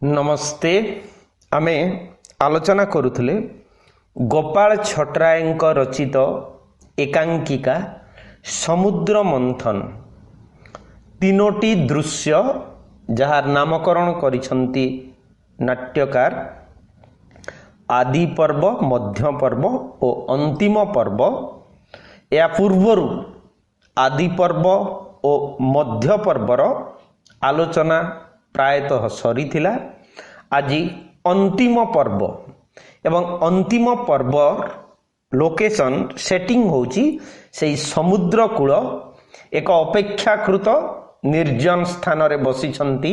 नमस्ते। आमे आलोचना करुले गोपाल छटराय रचित एकांकिका समुद्र मंथन तीनोटी दृश्य जहार नामकरण करिसंती नाट्यकार आदि पर्व, मध्य पर्व और अंतिम पर्व। या पूर्वर आदि पर्व और मध्य पर्वर आलोचना प्रायतः सरी थिला। आज अंतिम पर्व एवं अंतिम पर्व लोकेशन सेटिंग होची से समुद्र कूल एक अपेक्षाकृत निर्जन स्थान रे बसिछंती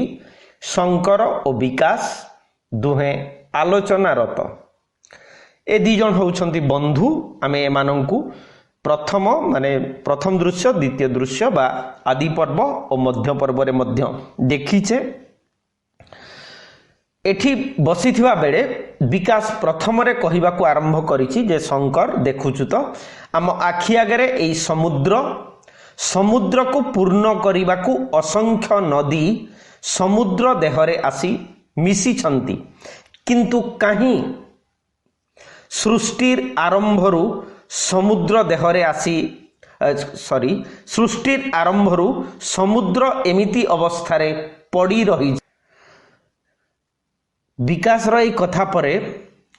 शंकर और विकास दुहे आलोचनारत। ए दी जन होउछंती बंधु। आमे एमानंकु प्रथम दृश्य, द्वितीय दृश्य बा आदि पर्व और मध्य पर्व रे मध्य देखिछे। एठी बसिथिबा बेले विकास प्रथम रे कहिबाकू आरंभ करिछि जे शंकर देखुछु तो आम आखि आगरे एई समुद्र को पूर्ण करिबाकू असंख्य नदी समुद्र देहरे आसी मिसी छंती, किंतु कहीं सृष्टिर आरंभरू समुद्र देहरे आसी सृष्टिर आरंभरू समुद्र एमिति अवस्थारे पड़ी रही। विकास रही कथा परे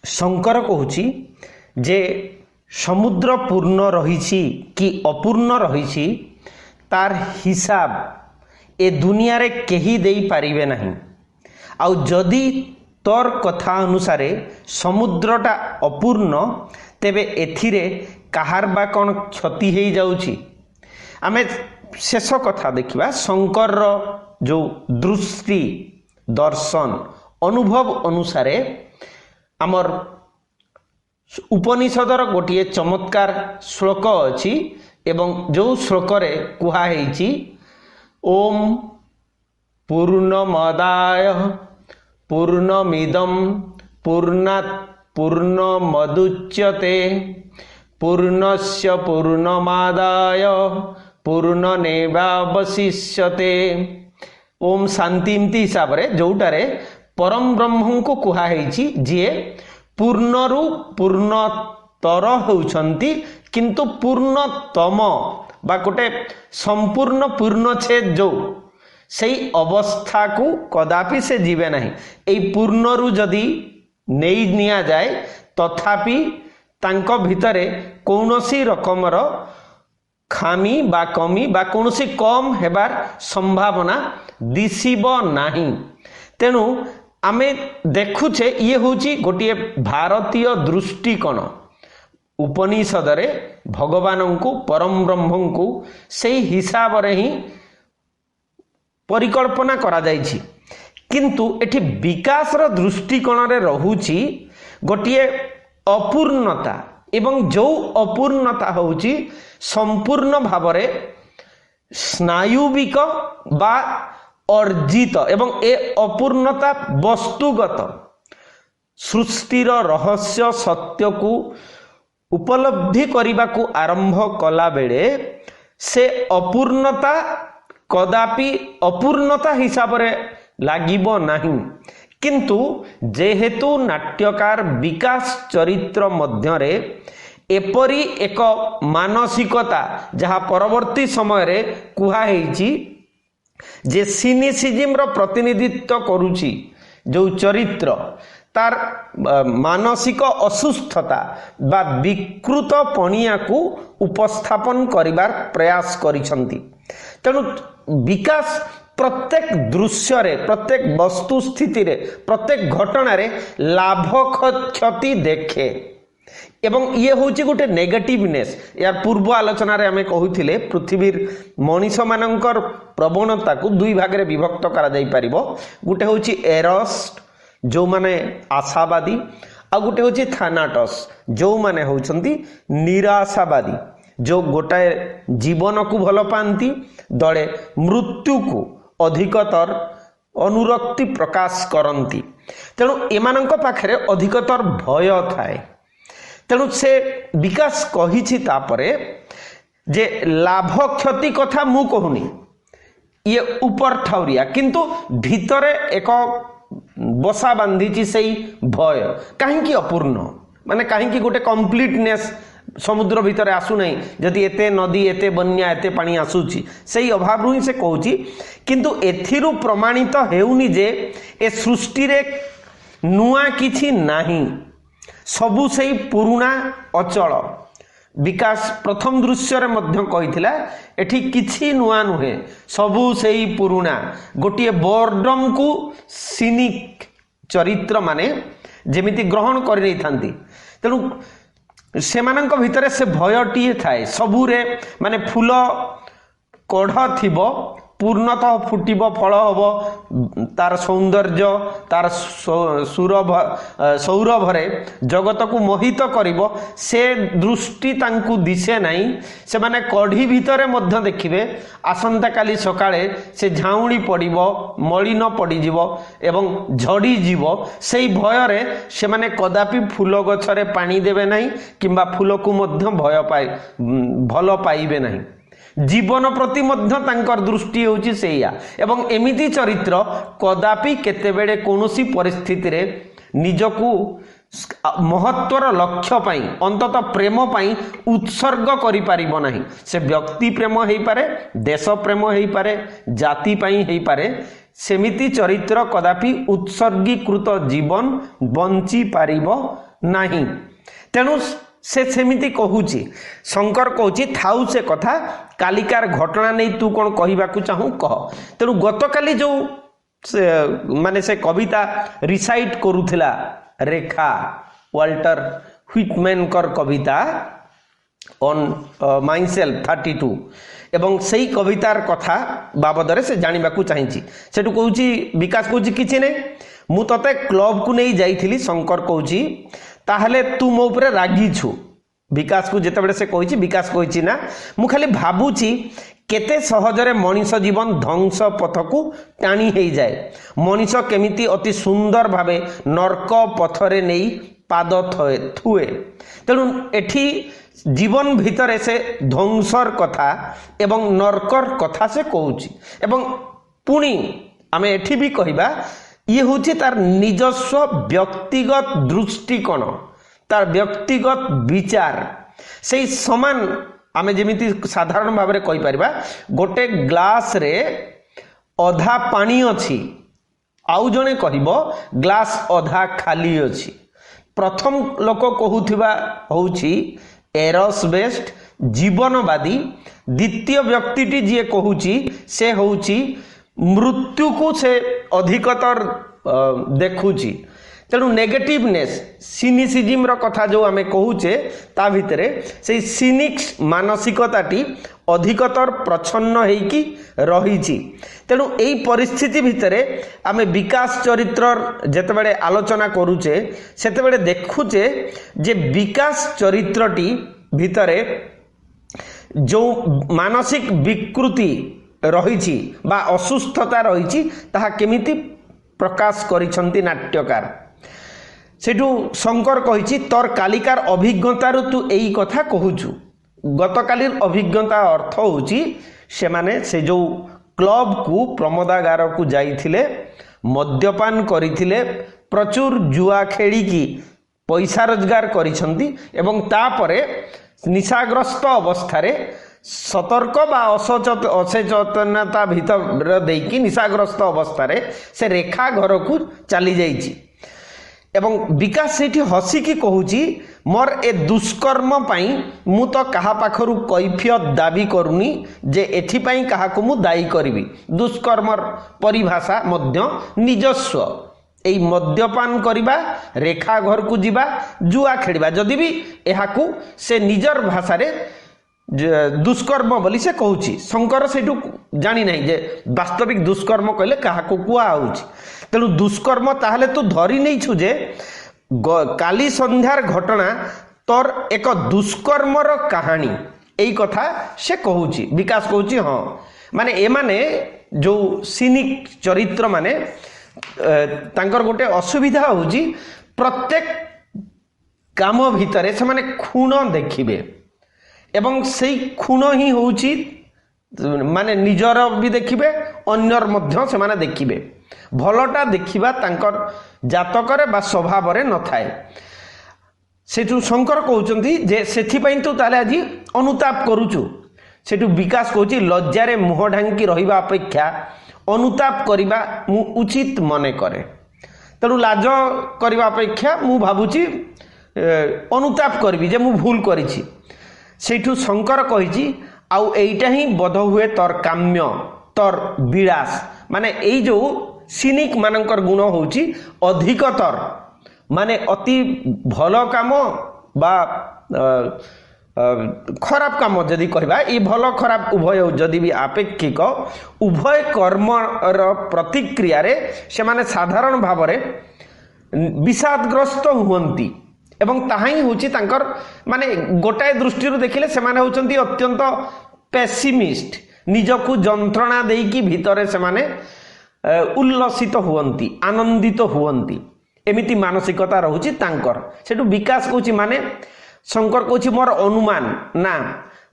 शंकर कहूची जे समुद्र पूर्ण रही कि अपूर्ण रही तार हिसाब ए दुनिया रे केही देई पारिबे नहीं। आउ जदि तोर कथा अनुसार समुद्रटा अपूर्ण तेबे एथिरे काहार बा कौन क्षति हो जाउची। आमे शेष कथा देखिबा शंकर जो दृष्टि दर्शन अनुभव अनुसारे आमर उपनिषदर गोटे चमत्कार श्लोक अछि एवं जो श्लोक रे कुहा हेछि ओम पूर्णमदाय पूर्णमिदं पूर्णात् पूर्णमदुच्यते पूर्णस्य पूर्णमादाय पूर्णमेवावशिष्यते। ओम शांति इमती हिसाब रे जोटारे परम ब्रह्म को कुहा हेछि जे पूर्णरु पूर्णतर होउछंती किंतु पूर्णतम बा गोटे संपूर्ण पूर्णछेद जो सेई अवस्था को कदापि से जीवे नहीं। एई पूर्णरु जदि नेई निया जाए तथापि तांको भितरे कौनसी रकमर खामी बा कमी बा कौनसी कम हेबार संभावना दिसिब नाही। तेणु आमे देखुचे ये होची गोटे भारतीय दृष्टिकोण। उपनिषद रे भगवान को परम ब्रह्म को सेई हिसाब रे ही परिकल्पना करा जाइछि, किंतु एठी विकास रो दृष्टिकोण रे रहुची गोटे अपूर्णता एवं जो अपूर्णता होची संपूर्ण भावरे स्नायुविक बा अर्जित एवं ए अपूर्णता वस्तुगत सृष्टिर रहस्य सत्य को उपलब्धि करने को आरंभ कला बेले से अपूर्णता कदापि अपूर्णता हिसाब रे लागिबो नहीं। किंतु जेहेतु नाट्यकार विकास चरित्र मध्यरे एपरी एक मानसिकता जहाँ परवर्ती समय रे कुहा हेछि जे सिनिसिज्म रो प्रतिनिधित्व करुची जो चरित्र तार मानसिक असुस्थता बा विकृत पणिया को उपस्थापन करिबार प्रयास करिसंती। तेणु विकास प्रत्येक दृश्य रे प्रत्येक वस्तु स्थिति रे प्रत्येक घटना रे लाभ क्षति देखे एवं ये होची गोटे नेगेटिवनेस। यार पूर्व आलोचना रे हमें कहूथिले पृथ्वीर मनीष मानकर प्रवणता को दुई भाग रे विभक्त करा जाई परिबो। गोटे होची एरस जो माने आशावादी आ गोटे होची थानाटस जो माने होचंती निराशावादी जो गोटाए जीवन को भल पांती दले मृत्यु को अधिकतर अनुरक्ति प्रकाश करंती। तेणु एमानंक पाखरे अधिकतर भय थाए। तेणु से विकास कहिछि तापरे जे लाभ क्षति कथा मु कहूनी ये ऊपर ठाउरिया, किंतु भितरे एक बसा बांधी से भय कहीं अपूर्ण माने कहीं गोटे कंप्लीटनेस समुद्र भितर आसु नहीं जदि एते नदी एते बन्या एते पानी आसुची से अभाव ही से कहूची किंतु एथिरु प्रमाणित हेउनी जे ए सृष्टि रे नुआ किछि नाही सबु से पुरुणा अचल विकास प्रथम दृश्य रे मध्य कहिथिला एठी किछि नुआ नुहे सबु से पुरुणा गोटे बोर्डम को सिनिक चरित्र माने जेमिति ग्रहण कर नहीं थांती तेणु सेमानंक भितरे से भयटीए थाए सबुरे माने फूल कढ़ थिबो पूर्णतः फुटिब फल हम तार सौंदर्य तार सौरभरे जगत को मोहित करिब से दृष्टि तांकु दिसे नहीं से माने कढ़ी भितरे मध्य देखिबे आसंता काली सकाळे से झाउणी पड़िब मलिन पड़िजिव एवं झड़ी जीव सेई भयरे से माने कदापि फूल गछरे पानी देबे नहीं किंबा फूल को मध्य भय पाए भल पाइबे नहीं जीवन प्रति मध्य तांकर दृष्टि होची सेया एवं एमिति चरित्र कदापि केतेबेले कोनोसी परिस्थिति रे निजकु महत्वर लक्ष्य पाई अंततः प्रेम पाई उत्सर्ग करि पारिबो नाही से व्यक्ति प्रेम हेई पारे देश प्रेम हेई पारे जाति पाई हेई पारे सेमिति चरित्र कदापि उत्सर्गीकृत जीवन बंची पारिबो नाही तेणु से सेमिति कहूची शंकर कहूची थाउ से कथा कालिकार घटना नहीं तू कौन कहवा चाहू कह तेणु गतकाली जो से माने से कविता रिसाइट करुथिला रेखा वाल्टर व्हिटमैन कर कविता ऑन माइसेल्फ 32 एवं सही कवितार कथा बाबदरे से जानिबा को चाहिछि सेटु कहूची विकास कहूची किछि नै मु तते क्लब को नहीं जाइथिली शंकर कहूची ताहले तू मो उपरे रागी छु विकास को जेते बेले से कहिछि विकास कहिछि ना मु खाली भाबुछि केते सहजरे मनीष जीवन ध्वंस पथ को टाणी हेई जाए मनीष केमिति अति सुंदर भावे नरक पथरे नहीं पाद थुए तेणु एठी जीवन भितर से ध्वंसर कथा एवं नरकर कथा से कहूछि एवं पुणी आमे एठी भी कहिबा ये हूँ तार निजस्व व्यक्तिगत दृष्टिकोण तार व्यक्तिगत विचार से समान आमे जेमिति साधारण भाव में कहि परिबा गोटे ग्लास रे अधा पानी अछि आउ जणे कहिबो ग्लास अधा खाली अछि प्रथम लोक कहूथिबा होउछि एरस बेस्ट जीवनवादी द्वितीय व्यक्तिटी जे कहूछि से होउछि मृत्यु को से अधिकतर देखुची तेणु नेगेटिवनेस सिनिसिज्म रो कथा जो आमे कहूचे ता भितरे से सिनिक्स मानसिकताटी अधिकतर प्रच्छन्न हेकी रहिची तेणु एई परिस्थिति भितरे आमे विकास चरित्र जेतेबेले आलोचना करूचे सेतेबेले देखुचे जे विकास चरित्रटी भितरे जो मानसिक विकृति रही बा असुस्थता रही ताहा केमिति प्रकाश करिसंती नाट्यकार सेठू शंकर कहिछि तोर कालिकार अभिज्ञतारु तू एई कथा कहूछु गतकालीर अभिज्ञता अर्थ होउछि से माने से जो क्लब को प्रमोदागार को जाइथिले मद्यपान करिथिले प्रचुर जुआ खेलिकी पैसा रोजगार करिसंती एवं तापरे निशाग्रस्त अवस्था सतर्क बा असेचेतनता भीतर देकी निशाग्रस्त अवस्था से रेखा घर को चली जाइछि एवं विकास सेठी हसिकी कहूची मोर ए दुष्कर्म पाई मु तो कहा पाखरु कैफियत दाबी करूनी जे एथि पाई कहा को मु दायी करिवि दुष्कर्मर परिभाषा मध्य निजस्व एई मद्यपान करिबा रेखा घर को जिबा जुआ खेलिबा जदि भी एहाकू से निजर भाषा रे दुष्कर्म बोली से कहूची शंकर सेठू जानी नहीं जे वास्तविक दुष्कर्म कहले कहा को कुआ होउची तेणु दुष्कर्म ताहले तू धरी नहीं छु जे काली संध्यार घटना तोर एक दुष्कर्मर कहानी एई कथा से कहूची विकास कहूची हाँ माने ए माने जो सिनिक चरित्र माने तांकर गोटे असुविधा होउची प्रत्येक काम भितरे से माने खून देखिबे एवं से खून ही होउची माने निजर भी देखिबे अन्यर मध्य से माने देखिबे भलटा देखा तांकर जातकरे बा स्वभाव न थाए सेठू शंकर कहते जे से तू ताले आज अनुताप करुचु सेठू विकास कहूँ लज्जारे मुह ढांकी रहिबा अपेक्षा अनुताप करिबा मु उचित मने करे तेणु लाज करने अपेक्षा मु भावुची अनुताप करी जे मु भूल करिछि सेठू शंकर कही आउ एइटा ही बोध हुए तोर काम्य तोर विलास माने एई जो सिनिक मानकर गुण होउची अधिकतर माने अति भल काम बा खराब काम जदि कहबा ये भल खराब उभय जदि भी आपेक्षिक उभय कर्मर प्रतिक्रिया रे से माने साधारण भाव रे विषादग्रस्त हुअंती एवं ताहाई होची तांकर माने गोटाए दृष्टि देखिले से माने होचंती अत्यंत पेसिमिस्ट निजकु जंत्रणा देकी भितरे से माने उल्लसित हुअंती आनंदित हुअंती एमिति मानसिकता रहुची तांकर सेटु विकास कहूची माने शंकर कहूची मोर अनुमान ना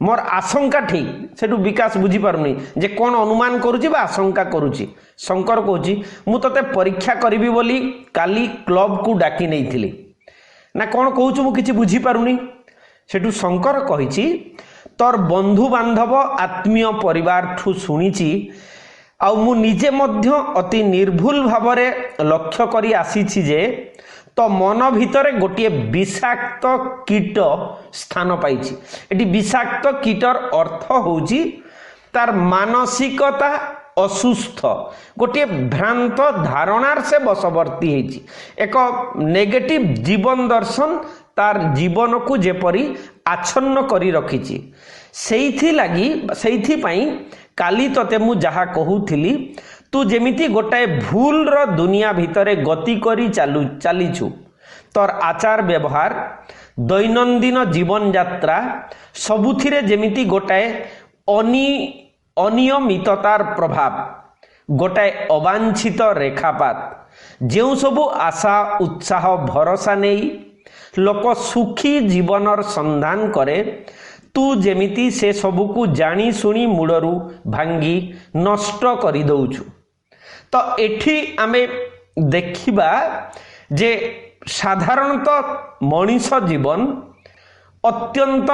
मोर आशंका ठीक सेटु विकास बुझी पारुनी जे कोन अनुमान करूची बा आशंका करूची शंकर कहूची मु तते परीक्षा करबी बोली काली क्लब को डाकी नैथिली ना कौन कहूँ मु किछि बुझी पारुनी सेठू शंकर कहिछि तोर बंधु बांधव आत्मीय परिवार ठू सुनिछि आउ मु निजे मध्य अति निर्भुल भावरे लक्ष्य करी आसीछि जे तो मन भितरे गोटे विषाक्त कीट स्थान पाइछि एटी विषाक्त कीटर अर्थ होउछि तार मानसिकता असुस्थ गोटे भ्रांत धारणार से बसवर्ती होइछि एक नेगेटिव जीवन दर्शन तार जीवन को जेपरी आच्छन्न करी रखिछि सेइथि लागि सेइथि पई काली तते मु जहा कहूथिली तू जेमिति गोटाए भूल रो दुनिया भितरे गति करी चालीछु तोर आचार व्यवहार दैनंदिन जीवन यात्रा सबुथिरे जेमिति गोटाए अनियमिततार प्रभाव गोटाए अवांछित रेखापात जो सबु आशा उत्साह भरोसा नहीं लोक सुखी जीवनर संधान करे तू जेमिति से सबु को जानी सुनी मुड़रू भांगी नष्ट करी दउछु तो एठी आमे देखिबा जे साधारणतः मनीष जीवन अत्यंत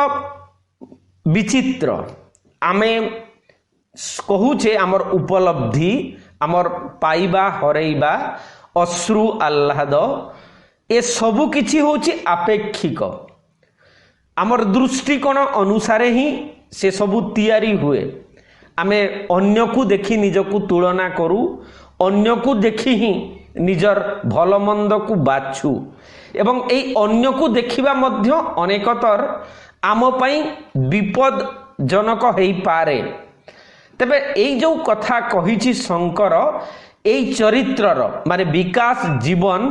विचित्र आमे कहूचे आमर उपलब्धि आमर पाइबा हरैबा अश्रु आह्लाद ए सबु किछि होची आपेक्षिक आमर दृष्टिकोण अनुसारे ही से सबु तैयारी हुए आमे अन्य को देखी निजकु तुलना करू अन्य को देखी ही निजर भल मंद को बाछु एवं ए अन्य को देखिबा मध्य अनेकतर आम पई विपदजनक हेई पारे तेबे एई जो कथा कहिछि शंकर एई चरित्रर माने विकास जीवन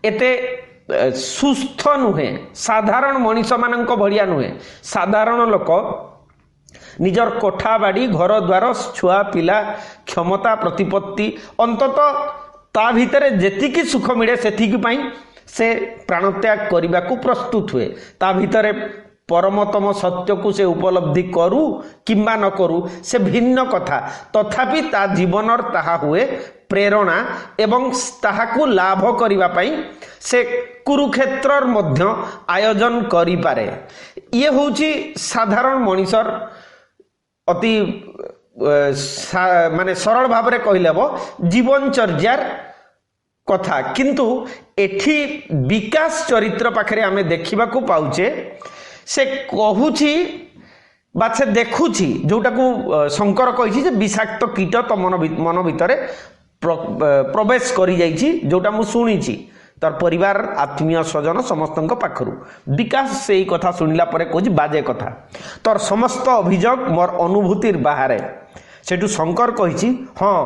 एते सुस्थ नुहे साधारण मनीष मानक भड़िया नुहे साधारण लोक निजर कोठा बाड़ी घर द्वार छुआ पिला क्षमता प्रतिपत्ति अंततः ता भितरे जेतिकी सुख मिले सेतिकी पई से प्राणत्याग करने को प्रस्तुत हुए ता भितरे परमतम सत्य को से उपलब्धि करू किंबा न करू से भिन्न कथा तथापि ता जीवनर ताहा हुए प्रेरणा एवं ताहाकु लाभ करिबा पई से कुरुक्षेत्रर मध्य आयोजन करि पारे ये होची साधारण मनीषर अति माने सरल भाव रे कहलेबो जीवनचर्यार कथा किंतु एठी विकास चरित्र पाखरे आमे देखिबा को पाउचे से कहूची बा से देखुची जोटा को शंकर कहिछि जे विषाक्त कीट तो मन भितरे प्रवेश करि जाइछि जोटा मु सुनिछि तार परिवार आत्मीय स्वजन समस्तଙ୍କ पाखरु विकास सेई कथा सुनिला परे कहि बाजे कथा तोर समस्त अभियोग मोर अनुभूतिर बाहरे सेठू शंकर कहिछि हां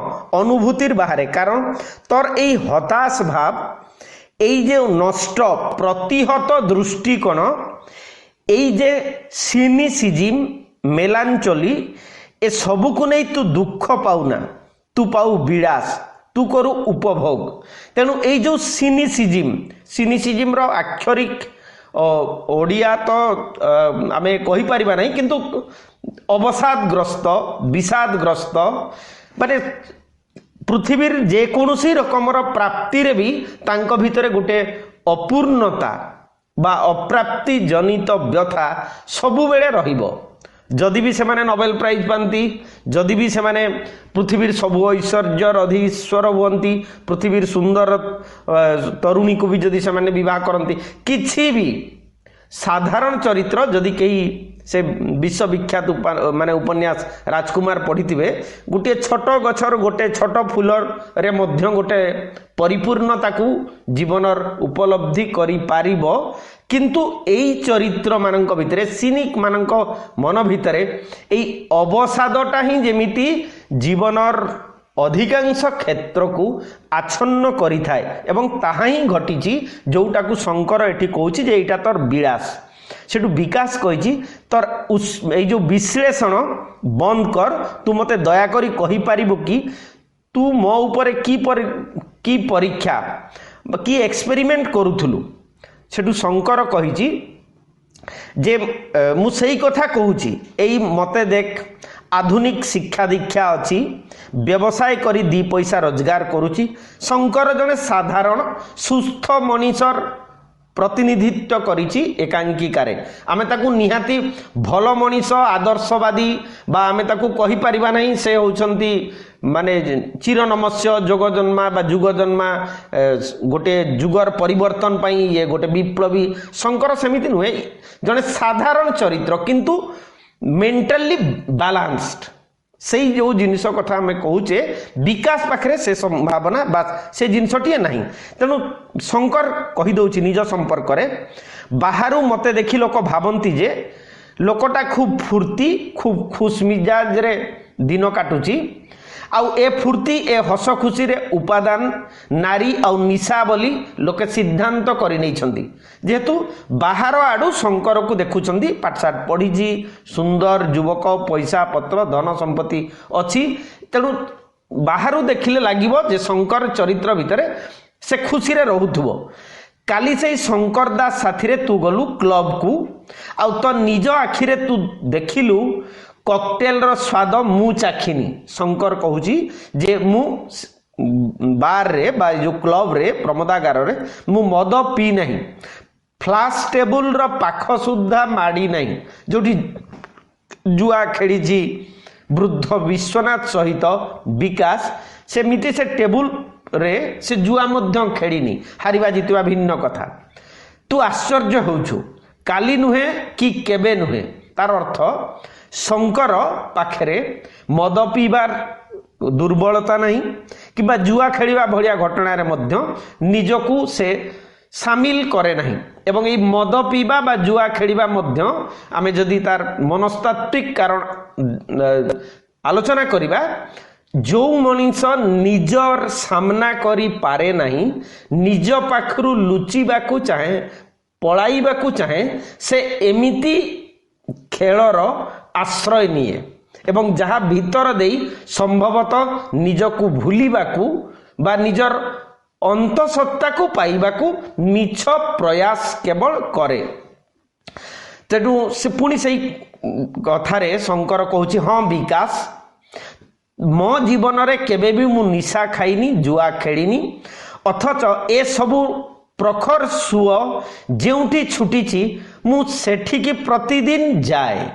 अनुभूतिर बाहरे कारण तोर एई हताश भाव एई जे नष्ट प्रतिहत दृष्टिकोण एई जे सिनिसिजिम मेलांचोली ए सबु को नहीं तू दुख पाउना तू पाऊ विलास तू करू उपभोग तेणु ये जो सिनिसिजिम रो आक्षरिक ओडिया तो आम कहीपर ना किंतु अवसादग्रस्त विषादग्रस्त माने पृथ्वीर जेकोसी रकमर प्राप्ति रे भी तांको भितरे गोटे अपूर्णता बा अप्राप्ति जनित व्यथा सबु बेले रहिबो। जदि भी से नोबेल प्राइज पाती, जदि भी से पृथ्वीर सबु ऐश्वर्यर अधीश्वर हुंती, पृथ्वीर सुंदर तरुणी को भी जदि से विवाह करती, किछि भी साधारण चरित्र जदि कहीं से विश्वविख्यात माने उपन्यास राजकुमार पढ़ी गोटे छोट गछर गोटे छोट फूलर रे मध्य गोटे परिपूर्णता को जीवनर उपलब्धि करि पारिबो। किंतु एई चरित्र मानक भितरे सिनिक मानक मन भितरे एई अवसादटा ही जेमिति जीवनर अधिकांश क्षेत्र को आच्छन्न करि थाए एवं ताहा ही घटिची जोटा को शंकर एठी कहूची जे एटा तोर विलास। सेठू विकास कही तोर जो विश्लेषण बंद कर, तू मते दया करी कहि पारिबो कि तू मो ऊपर की परीक्षा की एक्सपेरिमेंट करूथुलु। सेठू शंकर कही जे मु सही कथा कहूची, एई मते देख आधुनिक शिक्षा दीक्षा अच्छी, व्यवसाय करी 2 पैसा रोजगार करुची। शंकर जने साधारण सुस्थ मनीषर प्रतिनिधित्व करिछि एकांकिकारे। आमे ताकू निहाती भल मनीष आदर्शवादी बा आमे ताकू कहि परिबा नहीं से होचंती माने चिरनमस्य जोगजन्मा बा जुगजन्मा गोटे जुगर परिवर्तन पाई ये गोटे विप्लवी। शंकर सेमिति नुहे, जने साधारण चरित्र किंतु मेंटली बैलेंस्ड। से जो जिनिस कथा आम कहूचे विकास पाखे से संभावना बा से जिनसटीए नहीं। तेणु शंकर कहीदे निज संपर्क बाहर मते देखी लोक भावती जे लोकटा खूब फुर्ती खूब खुश मिजाज रे दिन काटुची। आउ ए फुर्ती ए हस खुशी रे उपादान नारी आउ निशा बोली लोके सिद्धांत करि नैछंती। जेहेतु बाहर आडू शंकर को देखुचंती पाठशाठ पढ़ी सुंदर युवक पैसा पत्र धन संपत्ति अच्छी, तेणु बाहर देखिले लागिबो जे शंकर चरित्र भितरे से खुशी रे रहुथुबो। काली से शंकर दास साथी रे तू गलु क्लब को आउ तो निज आखि रे तू देखिलु कॉकटेल रो स्वाद मु चाखिनी। शंकर कहूची जे मु बार रे बा जो क्लब रे प्रमोदागार रे मु मद पी नहीं, फ्लाश टेबुल रो पाख सुद्धा माड़ी नहीं, जोठी जुआ खेड़ी वृद्ध विश्वनाथ सहित विकास सेमिति से टेबुल रे से जुआ मध्य खेड़ीनी। हारिबा जितवा भिन्न कथा। तू आश्चर्य होउछु, काली नुहे कि केबे नुहे। तार अर्थ शंकर पाखरे मद पीबार दुर्बलता नहीं कि जुआ खेलिबा भलिया घटना रे मध्य निजकू से सामिल करे नहीं। एवं ये मद पीबा बा जुआ खेलिबा मध्य आमे जदि तार मनस्तात्विक कारण आलोचना करिबा, जो मनीष निजर सामना करी पारे नहीं, निज पाखरु लुचिबाकू चाहे पळाइबाकू चाहे, से एमिति खेलर आश्रय निये एवं जहाँ भीतर देई संभवतः निजकू भूलिबाकू बा निजर अंतसत्ता को पाइबाकू मिछ प्रयास केवल करे। तेणु से पुणी से कथारे शंकर कहूची हाँ विकास मो जीवन रे केबे भी मु निशा खाइनी जुआ खेलिनी, अथच ए सबू प्रखर सुओ जोठी छुटी मु सेठी की प्रतिदिन जाए।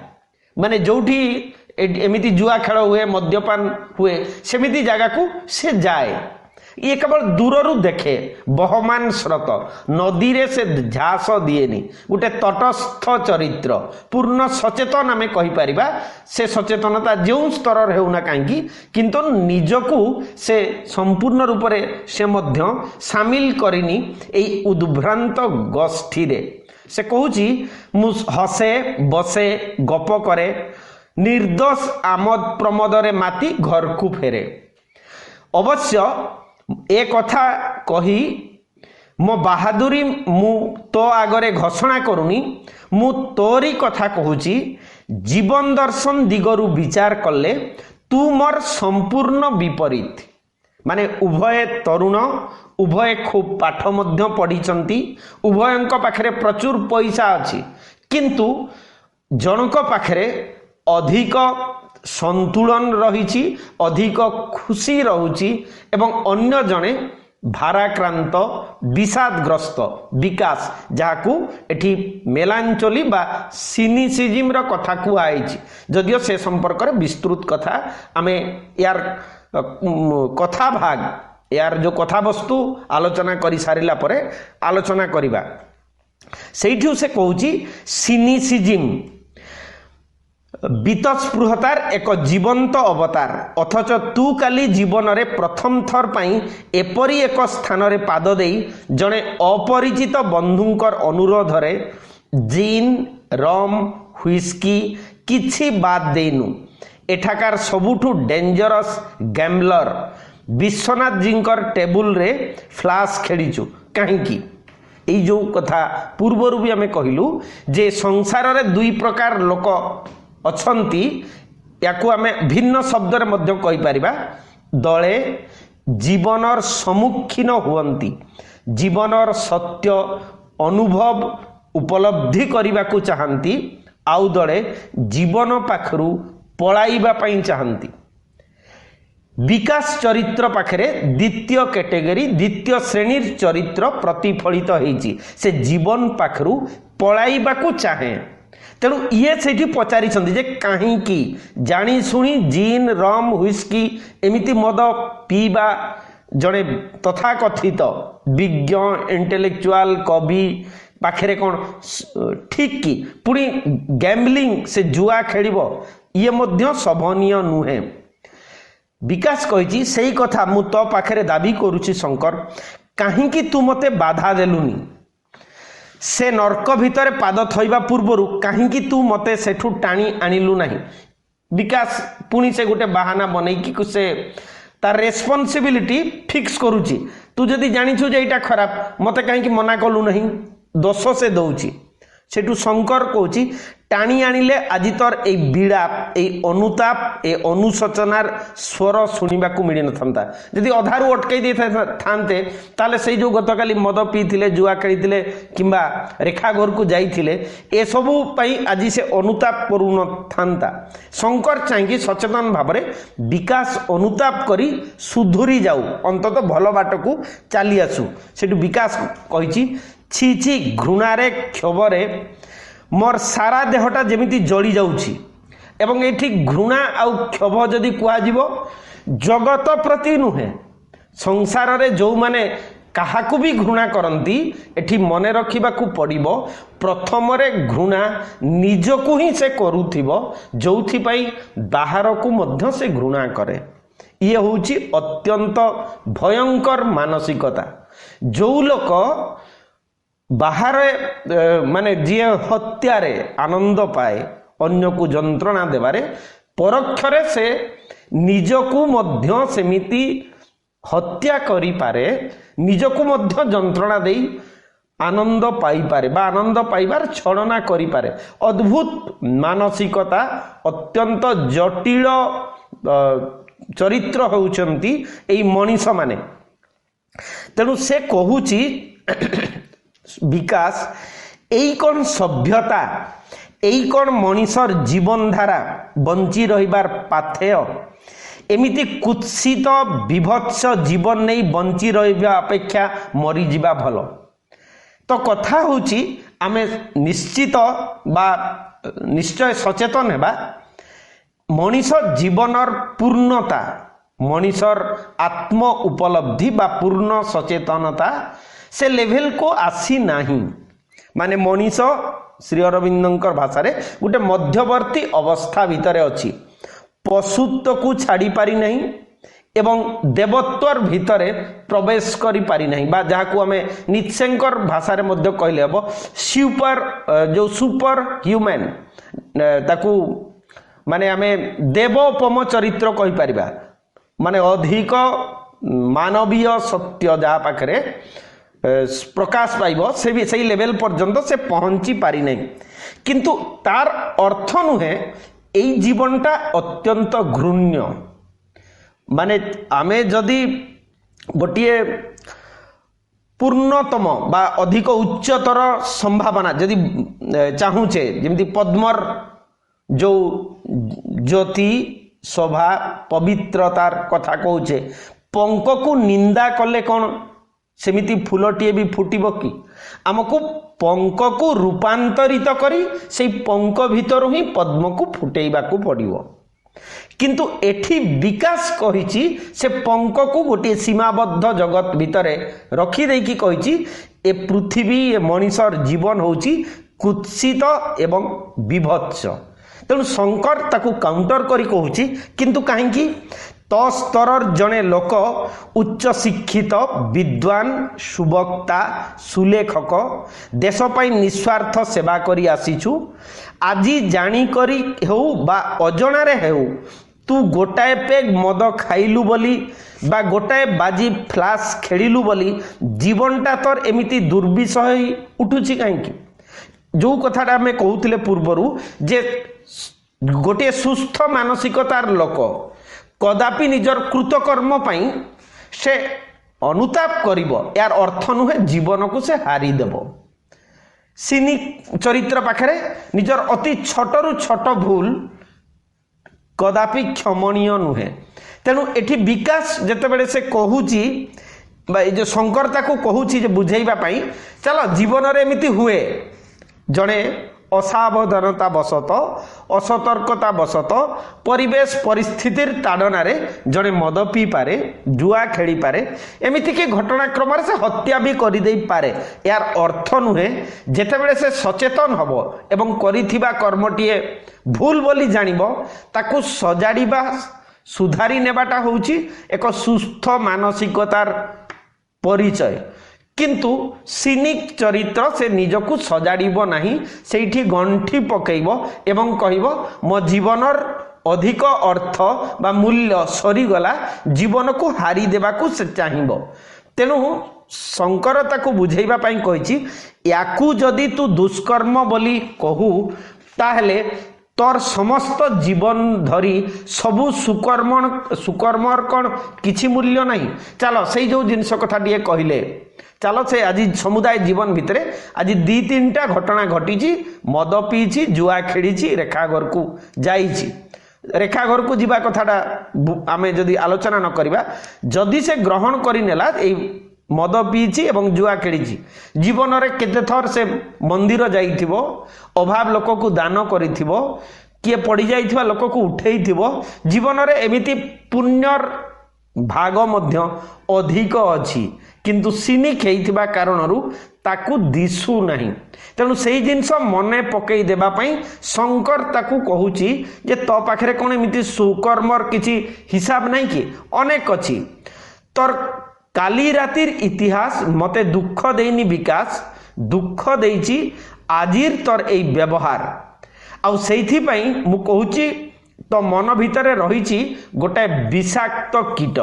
माने जोठी एमिति जुआ खेल हुए मद्यपान हुए सेमिति जगह को से जाए। ये केवल दूररू देखे बहमान स्रोत नदी रे से झास दिएनी। गोटे तटस्थ चरित्र पूर्ण सचेतन आमे कहि परिबा। से सचेतनता जो स्तर हेउना कांगी किंतु निजकू से संपूर्ण रूप रे से मध्य सामिल करिनी एई उद्भ्रांत गोष्ठी रे। से कहूची मु हसे बसे गप करे निर्दोष आमद प्रमोद रे माती घर को फेरे। अवश्य ए कथा कही मो बहादुरी मु तो आगरे घोषणा करूनी, मु तोरी कथा कहूची। जीवन दर्शन दिगरु विचार कले तू मोर संपूर्ण विपरीत। माने उभय तरुण, उभय खूब पाठ मध्य पढ़ी, उभयंक पाखरे प्रचुर पैसा अच्छी, किंतु जनक पाखरे अधिक संतुलन रही अधिक खुशी रहुची एवं अन्य जने भाराक्रांत विषादग्रस्त विकास जहाकू एठी मेलांचोली बा सिनिसिजिम रो कथा कुआई जदियो से संपर्क रे विस्तृत कथा आमे यार कथा भाग यार जो कथा वस्तु आलोचना करी सारिला परे आलोचना करिबा सेठू से कहूची सिनिसिजिम बीतस्पृहतार एक जीवंत अवतार अथच तू काली जीवन रे प्रथम थर पाई एपरी एक स्थान रे पाद देई जणे अपरिचित बंधुंकर अनुरोध रे जिन रम व्हिस्की किछि बात देनु एठाकार सबुठु डेंजरस गैम्बलर विश्वनाथ जींकर टेबुल रे फ्लाश खेलीचु काहेकि एई जो कथा पूर्वरु भी हमें कहिलु जे संसार रे दुई प्रकार लोक अछंती याकू आमे भिन्न शब्द रे मध्य कहि परिबा दले जीवनर सम्मुखीन हुअंती जीवनर सत्य अनुभव उपलब्धि करने को चाहती आउ दले जीवन पाखरु पलाइबा पई चाहती विकास चरित्र पाखरे द्वितीय कैटेगरी द्वितीय श्रेणी चरित्र प्रतिफलित होईची से जीवन पाखरु पलाइबा को चाहे तेणु ये से पचारि जे कहीं जानी शुणी जिन रम व्हिस्की एमिति मद पीबा जड़े तथाकथित विज्ञ इंटेलेक्चुआल कवि पाखरे कौन ठीक कि पुणी गैम्बलिंग से जुआ खेलिबो ये मध्य शोभनीय नुहे विकास कही से कथा मु तो पाखरे दाबी करुछि शंकर कहीं तू मते बाधा देलुनी से नर्क भितर पाद थोइबा पूर्वरु कहीं तू मते सेठू टाणी आनिलु नहीं विकास पुणी से गोटे बाहाना बनई से तार रेस्पॉन्सिबिलिटी फिक्स करुची तू जदि जानिछु जे एटा खराब मते कहीं मना कलु नहीं दोष से दौची सेठू शंकर कहूची टाणी आनिले आजि तोर ए बीड़ा ए अनुताप ए अनुशोचनार स्वर शुणा को मिल ना जदि अधारू अटकई दे थांते ताले से जो गतकाली मद पीथिले जुआ खेली किंबा रेखा घर को जाइथिले ए सबु पई आज से अनुताप करू न थांता शंकर चाहिए सचेतन भाव में विकास अनुताप करी सुधुरी जाऊ अंतत भल बाट को चली आसू सेठू विकास कही छी छी घृणारे क्षोभरे मोर सारा देहटा जेमिति जली जाउछि एवं एठी घृणा आउ क्षोभ जदि कुआजिबो जगत प्रति नुहे संसार रे जो माने काहाकू भी घृणा करती एठी मने रखिबाकू पड़िबो प्रथम रे घृणा निजकू ही से करूथिबो जोथि पई बाहर को मध्य से घृणा करे ये होउछि अत्यंत भयंकर मानसिकता जो लोक बाहर माने जी हत्यारे आनंद पाए अन्य को जंत्रणा देवारे परोक्षरे से निजकू मध्य सेमिति हत्या करी पारे निजकू मध्य जंत्रणा देई आनंद पाई पारे बा आनंद पाइबार छलना करी पारे अद्भुत मानसिकता अत्यंत जटिल चरित्र होउचंती एई मनीष माने तेणु से कहूची विकास एई कौन सभ्यता एई कौन मनीषर जीवन धारा बंची रहिबार पाथेय एमिति कुत्सित विभत्स जीवन नहीं बंची रहिबा अपेक्षा मरी जिबा भलो तो कथा होची आमे निश्चित बा निश्चय सचेतन हेबा मनीष जीवनर पूर्णता मनीषर आत्म उपलब्धि बा पूर्ण सचेतनता से लेवल को आसी नहीं माने मनीष श्री अरविंदर भाषा रे गोटे मध्यवर्ती अवस्था भितर अच्छी पशुत्व को छाड़ी पारी नहीं एवं देवत्वर भितर प्रवेश करी पारी नहीं बा जहाँ को हमें नित्सेंकर भाषा रे मध्य कहले हबो सुपर जो सुपर ह्यूमन ताकू माने हमें देवोपम चरित्र कहि परिबा माने अधिक मानवीय सत्य जहाँ पाखरे प्रकाश पाइब से भी सही लेवल पर्यंत से पहुंची पारी नहीं किंतु तार अर्थ नुहे एई जीवनटा अत्यंत घृण्य माने आमे जदि गोटिए पूर्णतम बा अधिक उच्चतर संभावना जदि चाहूचे जमी पद्मर जो ज्योति शोभा पवित्रतार कथा कहूचे पंक को निंदा कले कौन सेमिति फूलटीए भी फुटिब कि आमको पंक को रूपांतरित करी से पंक भितर ही पद्म को फुटेबा को पड़िबो किंतु एठी विकास कहिछि से पंक को गोटे सीमाबद्ध जगत भितरे रखी देकी कहिछि ए पृथ्वी ए मनुष्यर जीवन होछि कुत्सित एवं विभत्स तेणु शंकर ताकू काउंटर करी कहूछि किंतु काहेकि तो स्तर जड़े लोक उच्च शिक्षित विद्वान सुवक्ता सुलेखक देशपाई निस्वार्थ सेवा करी आसीछु आजी जानी करी हेउ बा अजणारे हेउ तू गोटाए पेग मद खाइलु बोली बा गोटाए बाजी फ्लाश खेलिलु बोली जीवनटा तोर एमिति दुर्विषय उठुछि काहेकि जो कथाटा आमे कहूतिले पूर्वरु जे गोटे सुस्थ मानसिकतार लोक कदापि निजर कृतकर्म पाई से अनुताप करिब यार अर्थ नुहे जीवन को से हारी देव सिनी चरित्र पाखरे निजर अति छोटरू छोट भूल कदापि क्षमणीय नुहे तेणु एठी विकास जेतेबेले से कहूची जो शंकरता को कहूची जे बुझाइबा पाई चलो जीवन रे एमिति हुए जड़े असावधानता बसत असतर्कता बसत परिवेश परिस्थितिर ताड़नारे जड़े मद पी पारे जुआ खेली पारे एमिति के घटनाक्रम से हत्या भी कर दे पारे यार अर्थ नुहे जेतेबेले से सचेतन हबो एवं करिथिबा कर्मटिए भूल बोली जानिबो ताकू सजाड़िबा सुधारी नेबाटा होउची एक सुस्थ मानसिकतार परिचय किंतु सिनिक चरित्र से निजकू सजाड़िब नाही सेठी गंठी पकेइब एवं कहिब मो जीवनर अधिक अर्थ बा मूल्य सरीगला जीवन को हारी देबाकू से चाहिब तेणु शंकर ताकू बुझेइबा पाई कहिछि याकू जदि तू दुष्कर्म बोली कहू ताहले तोर समस्त जीवन धरी सबु सुकर्मर कौन किछि मूल्य नहीं चलो से जो जिनस कथा टे कहले चलो से आज समुदाय जीवन भितर आज दी तीनटा घटना घटी मद पीछि जुआ खेली रेखा घर को जाइछि रेखा घर को जीवा कथाटा आमे जदि आलोचना न करिबा जदि से ग्रहण करि नेला ए मद पीछि एवं जुआ खेली जीवन रे केते थर से मंदिर जाइथिबो अभाव लोक को दान करिथिबो किए पड़ी जाइथिबा लोक को उठेइथिबो जीवन रे एमिति पुण्यर भाग मध्य अधिक अछि किंतु सिनिक हेइथिबा कारणरू ताकू दिसु नाही तेणु सेही जिनस मने पकई देबा पई शंकर ताकू कहूची जे तो पाखरे कोन एमिति सुकर्मर किछि हिसाब नाही कि अनेक अछि तोर काली रातिर इतिहास मते दुख देनी विकास दुख देइछि आजिर तोर ए व्यवहार आउ सेइथि पई मु कहूची तो मन भितरे रहिछि गोटे विषाक्त कीट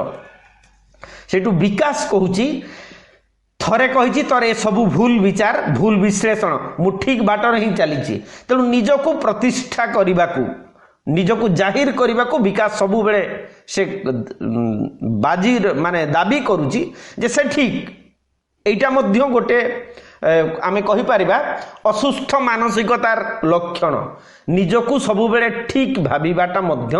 सेटू विकास कहूची थरे कहिछि तोर ए सब भूल विचार भूल विश्लेषण मु ठीक बाटर ही चलीछि तेणु निजको प्रतिष्ठा करिबाकू निजको जाहिर करिबाकू विकास सबु बेले से बाजी माने दाबी करूची जे से ठीक एटा मध्य गोटे आमे कहि परिबा असुस्थ मानसिकतार लक्षण निजको सबु बेले ठीक भाबिबाटा मध्य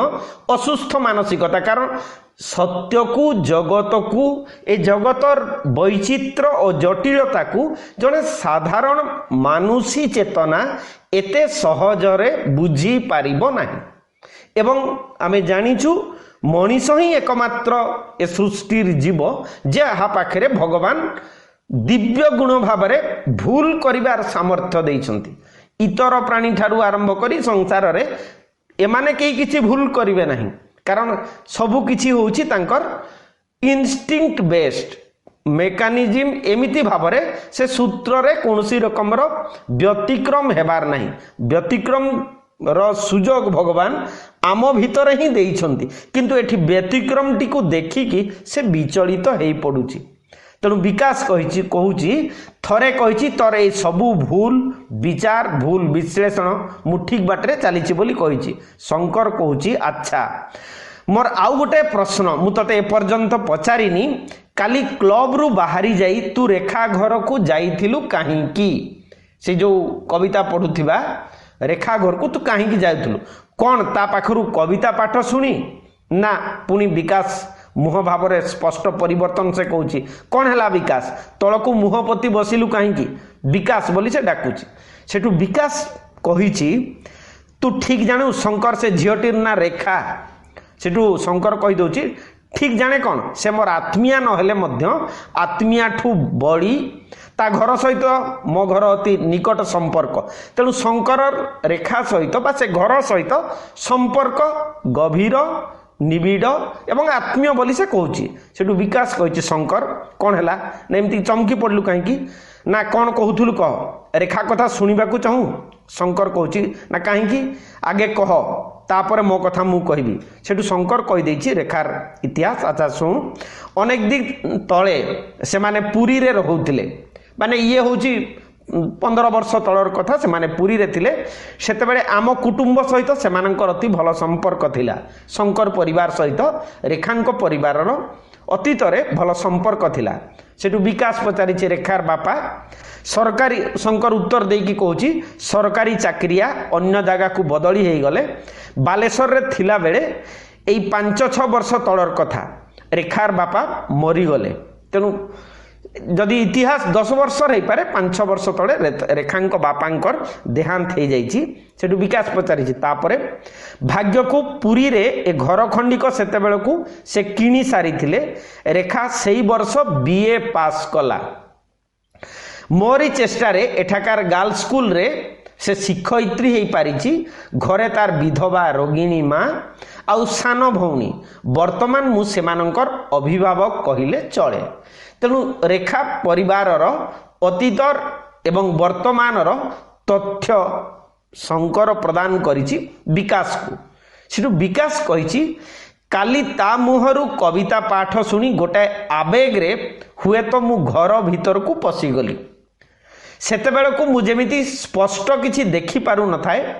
असुस्थ मानसिकता कारण सत्य को जगत को ए जगतर वैचित्र और जटिलता को जने साधारण मानुषी चेतना एते सहजरे बुझी पारिबो नाही एवं आमे जानिछु मनीष ही एकमात्र ए सृष्टिर जीव जे हा पाखरे भगवान दिव्य गुण भावरे भूल करिवार सामर्थ्य देइछंती इतर प्राणी ठारू आरंभ करी संसार रे एमाने केही किछि भूल करिवे नाही कारण सबु किछि होउछि तांकर इन्स्टिंक्ट बेस्ड मेकानिज्म एमिति भावरे से सूत्र रे कोनोसी रकमर व्यतिक्रम हेबार नाही व्यतिक्रम रो सुजोग भगवान आम भितर ही देइछंती किंतु एठी व्यतिक्रम टी को देखिकी से विचलित हेई पडुछि तेणु विकास कहिछि कहूछि थरे कहिछि तोर ए सबु भूल विचार भूल विश्लेषण मु ठीक बाटरे चलीछि बोली कहिछि शंकर कहूछि अच्छा मोर आउ गोटे प्रश्न मु तते एपर्यंत पचारिनी काली क्लब रु बाहरी जाई तू रेखा घर को जाइथिलु काहेकि से जो कविता पढुथिबा रेखा घर को तू काहेकि जाइथिलु कौन ता पाखरु कविता पाठ शुणी ना पुणी विकास मुह भाव में स्पष्ट परिवर्तन से कहूँ कौन है विकास तलकू मुह पति बसिलु कहीं विकास बोली से डाकुची सेठू विकास कही तू ठीक जानू शंकर से झीटीर ना रेखा सेठू शंकर कहीदे ठीक जाने कौन से मोर आत्मीया नहेले आत्मीया ठू बड़ी ता घर सहित मो घर अति निकट संपर्क तेणु शंकर रेखा सहित बा से घर सहित संपर्क गभीर निबिड़ एवं आत्मीय बोली से कहूँ सेठू विकास कही शंकर कौन है ना एमती चमकी पड़लु कहीं ना कौन कहूलु कह रेखा कथा शुणा चाहूँ शंकर कहूँ ना कहीं आगे कह तापर मो कथा मु कहबी सेठू शंकर कहीदे रेखार इतिहास। अच्छा शुणु अनेक दिन तले से माने पुरी रे रहुतिले माने ये हूँ 15 वर्ष तलर कथा से माने पुरी रे थिले सेतेबेले आम कुटुंब सहित सेमानंकर अति भल संपर्क थिला शंकर परिवार सहित रेखांक परिवार अतीत रे भल संपर्क थिला सेठू विकास पचारि रेखार बापा सरकारी शंकर उत्तर देकी कहूँ सरकारी चाकरिया अन्य जगह को बदली हो गले बालेश्वर रे थिला बेले एई 5-6 वर्ष तलर कथा रेखार बापा मरीगले तेणु जदि इतिहास 10 वर्ष हो पारे 5-6 वर्ष तले रेखांक बापांकर देहांत हो जाइछि सेठू विकास पचारि तापरे भाग्य को पुरी रे ए घर खंडिक सेते बेलकू से किणी सारी थिले रेखा सेई वर्ष बीए पास कला मोरी चेष्टा रे एठाकार गर्ल स्कूल रे से शिक्षयित्री हो पारिछि घरे तार विधवा रोगिणी माँ आउ सान भौणी वर्तमान मु सेमानंकर अभिभावक कहिले चले तेणु रेखा परिवार अतीत एवं वर्तमान तथ्य शंकर प्रदान करिछि विकास को सेठू विकास कहिछि काली ता मुहरु कविता पाठ शुणी गोटाए आवेग रे हुए तो मु घर भीतर को पशिगली सेते बेलकू मुझेमिति स्पष्ट किछि देखि पारु न थाए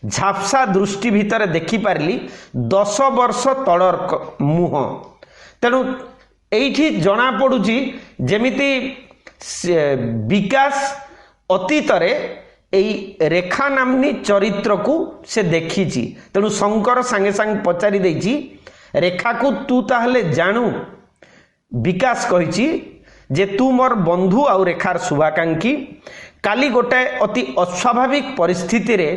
झापसा दृष्टि भितर देखि पारली 10 वर्ष तलर मुह तेणु एठी जना पड़ुछि जेमिति विकास अतीत रे एई रेखा नामनी चरित्र को से देखिछि तेणु शंकर सांगे सांगे पचारि देछि रेखा को तू ताहले जानू विकास कहिछि जे तू मोर बंधु आउ रेखार शुभाकांक्षी काली गोटे अति अस्वाभाविक परिस्थिति रे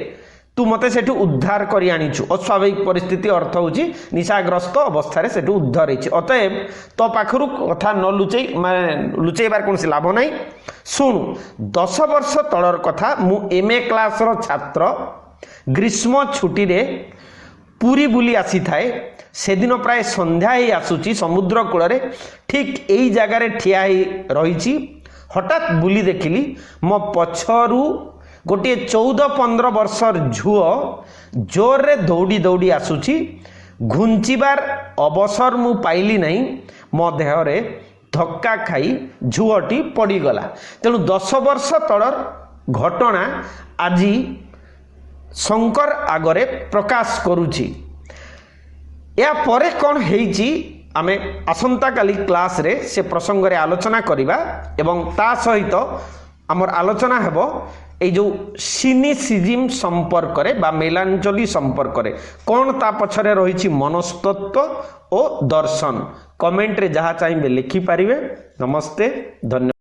तू मते सेठू उद्धार करी आनिछु अस्वाभाविक परिस्थिति अर्थ होची निशाग्रस्त अवस्था रे सेठू उद्धार होची अतएव तो पाखरु कथा न लुचई माने लुचैबार कोनसी लाभ नाही सुनु 10 वर्ष तलर कथा मु एमए क्लास रो छात्र ग्रीष्म छुट्टी रे पुरी बुली आसी थाए से दिन प्राय संध्या ही आसुची समुद्र कूल रे ठीक एई जगह रे ठिया ही रहिची हठात बुली देखिली मो पछरु गोटे 14-15 वर्षर झुओ जोर रे दौड़ी दौड़ी आसुची घुंचिबार अवसर मु पाइली नहीं मो देह रे धक्का खाई झुओटी पड़ीगला तेणु 10 वर्ष तलर घटना आज शंकर आगरे प्रकाश करुची या परे कौन हेइची आमे आसंता काली क्लास रे से प्रसंग रे आलोचना करिबा एवं ता सहित आमर आलोचना हेबो ए जो सिनिसिज्म संपर्क रे बा मेलांचोली संपर्क रे कौन ता पछरे रहिची मनस्तत्व ओ दर्शन कमेंट रे जहा चाहिए लिखि पारिबे। नमस्ते, धन्यवाद।